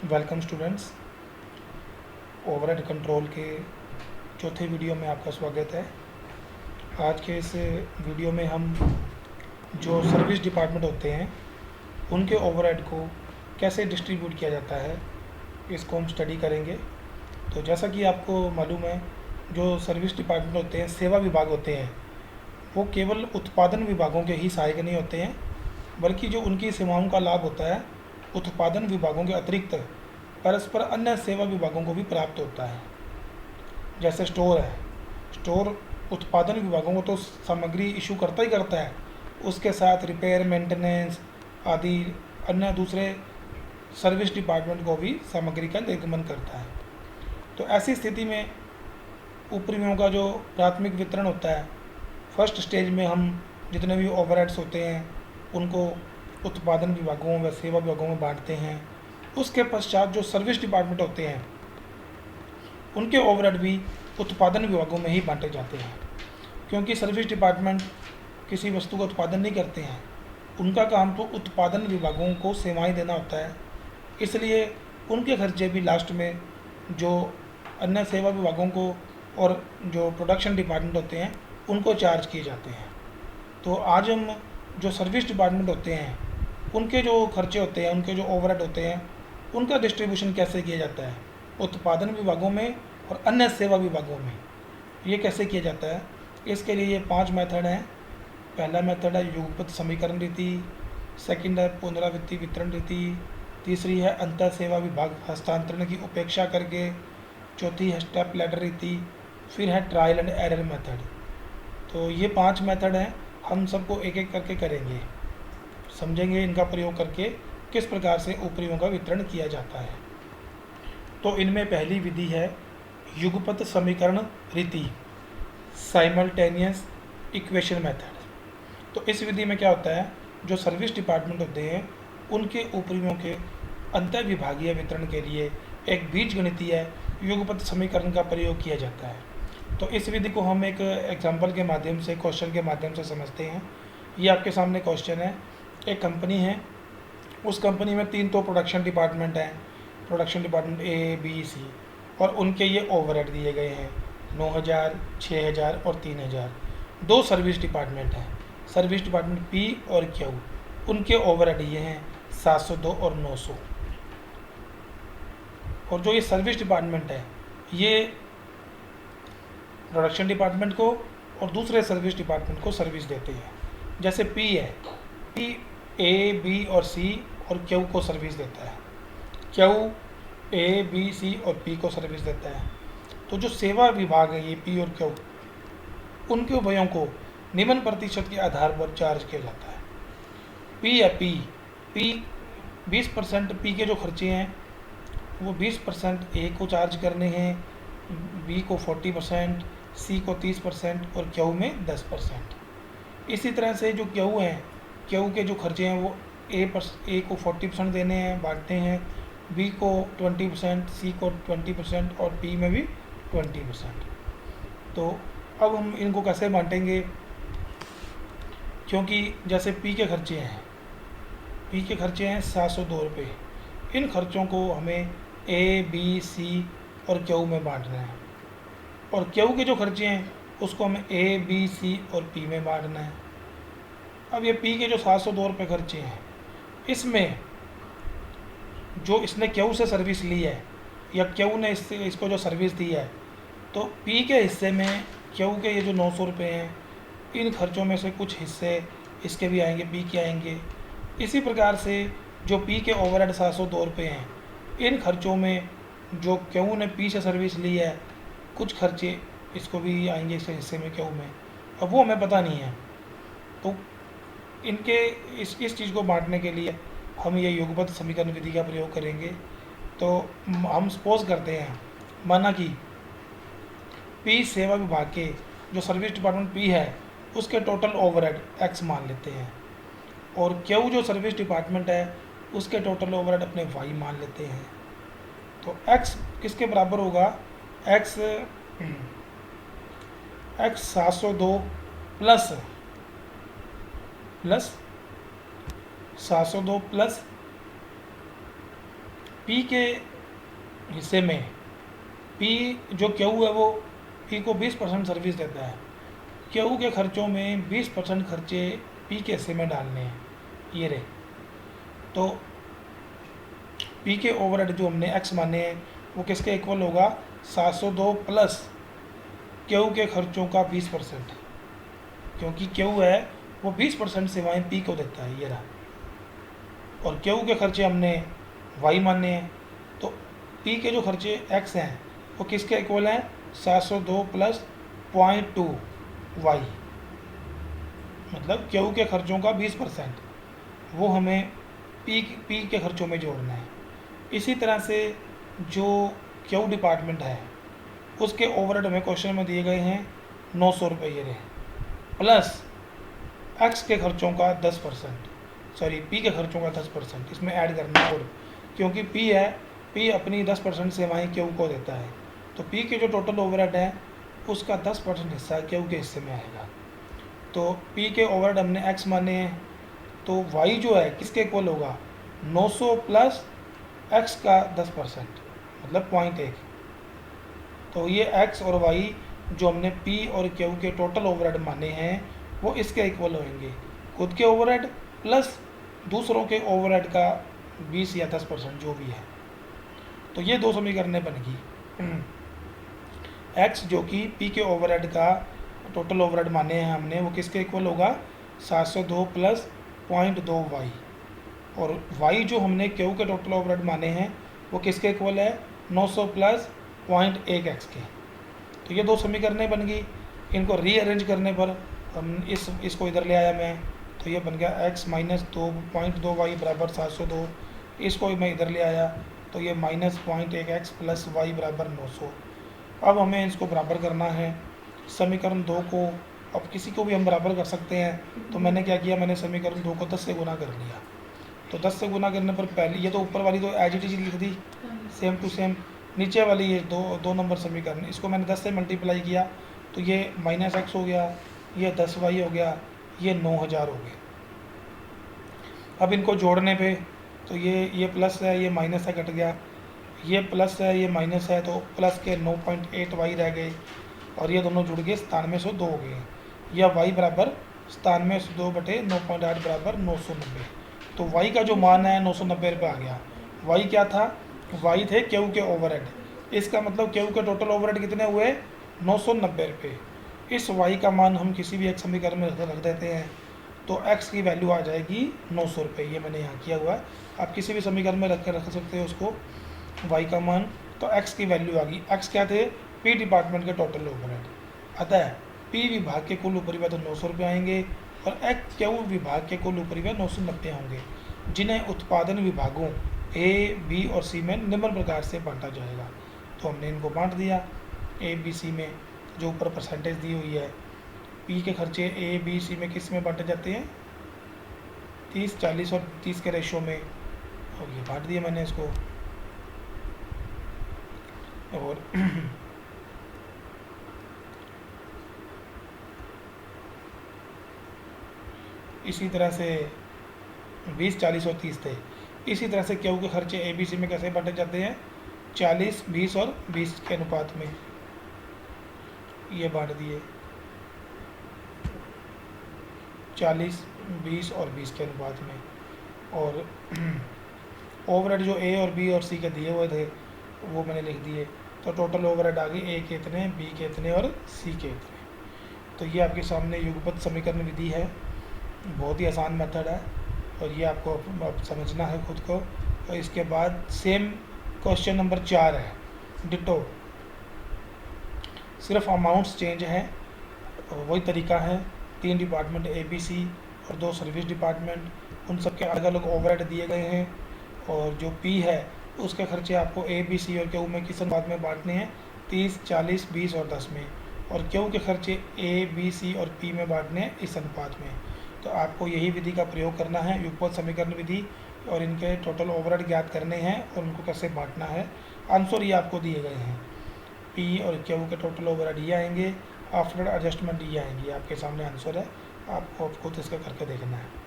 Welcome students. Overhead control के चौथे video में आपका स्वागत है। आज के इस वीडियो में हम जो सर्विस डिपार्टमेंट होते हैं उनके ओवरहेड को कैसे डिस्ट्रीब्यूट किया जाता है इसको हम स्टडी करेंगे। तो जैसा कि आपको मालूम है, जो सर्विस डिपार्टमेंट होते हैं, सेवा विभाग होते हैं, वो केवल उत्पादन विभागों के ही सहायक नहीं होते हैं, बल्कि जो उनकी सेवाओं का लाभ होता है उत्पादन विभागों के अतिरिक्त परस्पर अन्य सेवा विभागों को भी प्राप्त होता है। जैसे स्टोर है, स्टोर उत्पादन विभागों को तो सामग्री इशू करता ही करता है, उसके साथ रिपेयर, मेंटेनेंस आदि अन्य दूसरे सर्विस डिपार्टमेंट को भी सामग्री का निर्गमन करता है। तो ऐसी स्थिति में उपरिव्ययों का जो प्राथमिक वितरण होता है, फर्स्ट स्टेज में हम जितने भी ओवरहेड्स होते हैं उनको उत्पादन विभागों व सेवा विभागों में बांटते हैं। उसके पश्चात जो सर्विस डिपार्टमेंट होते हैं उनके ओवरहेड भी उत्पादन विभागों में ही बांटे जाते हैं, क्योंकि सर्विस डिपार्टमेंट किसी वस्तु का उत्पादन नहीं करते हैं, उनका काम तो उत्पादन विभागों को सेवाएं देना होता है। इसलिए उनके खर्चे भी लास्ट में जो अन्य सेवा विभागों को और जो प्रोडक्शन डिपार्टमेंट होते हैं उनको चार्ज किए जाते हैं। तो आज हम जो सर्विस डिपार्टमेंट होते हैं उनके जो खर्चे होते हैं, उनके जो ओवरहेड होते हैं, उनका डिस्ट्रीब्यूशन कैसे किया जाता है उत्पादन विभागों में और अन्य सेवा विभागों में, ये कैसे किया जाता है। इसके लिए ये 5 मेथड हैं। पहला मेथड है युगपत समीकरण रीति, सेकंड है पुनरावृत्ति वितरण रीति, तीसरी है अंतर सेवा विभाग हस्तांतरण की उपेक्षा करके, चौथी है स्टेप लैडर रीति, फिर है ट्रायल एंड एरर मेथड। तो ये 5 मेथड हैं, हम सबको एक एक करके करेंगे, समझेंगे इनका प्रयोग करके किस प्रकार से उपरिव्ययों का वितरण किया जाता है। तो इनमें पहली विधि है युगपत समीकरण रीति, साइमल्टेनियस इक्वेशन मेथड। तो इस विधि में क्या होता है, जो सर्विस डिपार्टमेंट होते हैं उनके उपरिव्ययों के अंतर विभागीय वितरण के लिए एक बीजगणितीय युगपत समीकरण का प्रयोग किया जाता है। तो इस विधि को हम एक एग्जाम्पल के माध्यम से, क्वेश्चन के माध्यम से समझते हैं। ये आपके सामने क्वेश्चन है। एक कंपनी है, उस कंपनी में 3 तो प्रोडक्शन डिपार्टमेंट हैं, प्रोडक्शन डिपार्टमेंट ए, बी, सी, और उनके ये ओवरहेड दिए गए हैं 9,000, 6,000 और 3,000। 2 सर्विस डिपार्टमेंट हैं, सर्विस डिपार्टमेंट पी और क्यू, उनके ओवरहेड ये हैं 702 और 900। और जो ये सर्विस डिपार्टमेंट है ये प्रोडक्शन डिपार्टमेंट को और दूसरे सर्विस डिपार्टमेंट को सर्विस देते हैं। जैसे पी है, पी ए, बी और सी और क्यू को सर्विस देता है, क्यू ए, बी, सी और पी को सर्विस देता है। तो जो सेवा विभाग है ये पी और क्यू, उनके उभयों को निम्न प्रतिशत के आधार पर चार्ज किया जाता है। पी है, पी 20% पी के जो खर्चे हैं वो 20% ए को चार्ज करने हैं, बी को 40%, सी को 30% और क्यू में 10%। इसी तरह से जो क्यू हैं, क्यू के जो खर्चे हैं वो ए को 40% देने हैं, बांटते हैं, बी को 20%, सी को 20% और पी में भी 20%। तो अब हम इनको कैसे बांटेंगे, क्योंकि जैसे पी के खर्चे हैं, पी के खर्चे हैं 702 रुपये, इन खर्चों को हमें ए, बी, सी और क्यू में बांटना है, और क्यू के जो खर्चे हैं उसको हमें ए, बी, सी और पी में बांटना है। अब ये पी के जो 702 रुपये खर्चे हैं, इसमें जो इसने क्यू से सर्विस ली है या क्यू ने इसको जो सर्विस दी है, तो पी के हिस्से में क्यू के ये जो 900 रुपये हैं, इन खर्चों में से कुछ हिस्से इसके भी आएंगे, पी के आएंगे। इसी प्रकार से जो पी के ओवरहेड 702 रुपये हैं, इन खर्चों में जो क्यू ने पी से सर्विस ली है कुछ खर्चे इसको भी आएंगे, इसके हिस्से में क्यू में, अब वो हमें पता नहीं है। तो इनके इस चीज़ को बांटने के लिए हम ये युगपत समीकरण विधि का प्रयोग करेंगे। तो हम सपोज करते हैं, माना कि पी सेवा विभाग के जो सर्विस डिपार्टमेंट पी है उसके टोटल ओवरहेड एक्स मान लेते हैं, और क्यू जो सर्विस डिपार्टमेंट है उसके टोटल ओवरहेड अपने वाई मान लेते हैं। तो एक्स किसके बराबर होगा, एक्स 702 प्लस 702 प्लस पी के हिस्से में पी जो क्यू है वो पी को 20% सर्विस देता है। क्यू के खर्चों में 20% खर्चे पी के हिस्से में डालने हैं, ये रहे। तो पी के ओवरहेड जो हमने एक्स माने हैं वो किसके इक्वल होगा, 702 प्लस क्यू के खर्चों का 20%, क्योंकि क्यू है वो 20% सेवाएं पी को देता है, ये रहा। और क्यू के खर्चे हमने वाई माने हैं, तो पी के जो खर्चे एक्स हैं वो किसके इक्वल हैं, 702 प्लस 0.2 वाई, मतलब क्यू के खर्चों का 20%, वो हमें पी के खर्चों में जोड़ना है। इसी तरह से जो क्यू डिपार्टमेंट है उसके ओवरहेड हमें क्वेश्चन में दिए गए हैं 900 रुपये, ये रहे, प्लस एक्स के खर्चों का 10%, सॉरी पी के खर्चों का 10% इसमें ऐड करना है, और क्योंकि पी है, पी अपनी 10% सेवाएं क्यू को देता है, तो पी के जो टोटल ओवरहेड है उसका 10% हिस्सा क्यू के हिस्से में आएगा। तो पी के ओवरहेड हमने एक्स माने हैं, तो वाई जो है किसके इक्वल होगा, 900 प्लस एक्स का 10%, मतलब 0.1। तो ये एक्स और वाई जो हमने पी और क्यू के टोटल ओवरहेड माने हैं वो इसके इक्वल होंगे, खुद के ओवरहेड प्लस दूसरों के ओवरहेड का 20 या 10% जो भी है। तो ये दो समीकरणें बन गई। एक्स जो कि पी के ओवरहेड का टोटल ओवरहेड माने हैं हमने वो किसके इक्वल होगा, 702 प्लस 0.2 वाई, और वाई जो हमने क्यू के टोटल ओवरहेड माने हैं वो किसके इक्वल है, 900 प्लस 0.1 एक्स के। तो ये दो समीकरणें बन गई। इनको रीअरेंज करने पर हम इसको इधर ले आया मैं, तो ये बन गया x माइनस 2.2 वाई बराबर 702, इसको मैं इधर ले आया तो ये माइनस 0.1 एक्स प्लस वाई बराबर 900। अब हमें इसको बराबर करना है समीकरण 2 को, अब किसी को भी हम बराबर कर सकते हैं। तो मैंने क्या किया, मैंने समीकरण 2 को 10 से गुना कर लिया। तो 10 से गुना करने पर पहले ये तो ऊपर वाली तो एज इट इज लिख दी सेम टू सेम, नीचे वाली ये दो नंबर समीकरण इसको मैंने 10 से मल्टीप्लाई किया तो ये माइनस एक्स हो गया, ये 10 वाई हो गया, ये 9000 हो गए। अब इनको जोड़ने पे तो ये प्लस है, ये माइनस है, कट गया, ये प्लस है, ये माइनस है, तो प्लस के 9.8 वाई रह गए, और ये दोनों जुड़ गए 9702 हो गए, या वाई बराबर 9702 बटे 9.8 बराबर 990। तो वाई का जो मान है 990 रुपये आ गया। वाई क्या था, वाई थे क्यू के ओवरहेड, इसका मतलब क्यू के टोटल ओवरहेड कितने हुए, 990 रुपये। इस वाई का मान हम किसी भी एक समीकरण में रख देते हैं तो x की वैल्यू आ जाएगी 900 रुपये, ये मैंने यहाँ किया हुआ है। आप किसी भी समीकरण में रख सकते हो उसको y का मान, तो x की वैल्यू आ गई। x क्या थे, p डिपार्टमेंट के टोटल ओवरहेड, अतः p विभाग के कुल ऊपरी व्यय तो 900 रुपये आएंगे और क्यू विभाग के कुल ऊपरी व्यय 990 होंगे, जिन्हें उत्पादन विभागों a, b और c में निम्न प्रकार से बांटा जाएगा। तो हमने इनको बांट दिया a, b, c में, जो ऊपर परसेंटेज दी हुई है। पी के खर्चे ए बी सी में किस में बांटे जाते हैं, 30, 40 और 30 के रेशो में, और ये बांट दिया मैंने इसको। और इसी तरह से 20, 40 और 30 थे। इसी तरह से क्यू के खर्चे ए बी सी में कैसे बांटे जाते हैं, 40, 20 और 20 के अनुपात में, ये बांट दिए 40, 20 और 20 के अनुपात में। और ओवरहेड जो ए और बी और सी के दिए हुए थे वो मैंने लिख दिए। तो टोटल ओवरहेड आ गई ए के इतने, बी के इतने और सी के इतने। तो ये आपके सामने युगपत समीकरण विधि है, बहुत ही आसान मेथड है और ये आपको अब समझना है खुद को। और इसके बाद सेम क्वेश्चन नंबर 4 है, डिटो, सिर्फ अमाउंट्स चेंज हैं, वही तरीका है। 3 डिपार्टमेंट ए बी सी और 2 सर्विस डिपार्टमेंट, उन सब के अलग अलग ओवरहेड दिए गए हैं, और जो पी है उसके खर्चे आपको ए बी सी और क्यू में किस अनुपात में बांटने हैं, 30, 40, 20 और 10 में, और क्यू के खर्चे ए बी सी और पी में बांटने हैं इस अनुपात में। तो आपको यही विधि का प्रयोग करना है, युगपत समीकरण विधि, और इनके टोटल ओवरहेड ज्ञात करने हैं और उनको कैसे बांटना है। आंसर ये आपको दिए गए हैं, पी और क्यू के टोटल ओवरहेड ये आएंगे, आफ्टर एडजस्टमेंट ये आएंगी। आपके सामने आंसर है, आपको खुद इसका करके देखना है।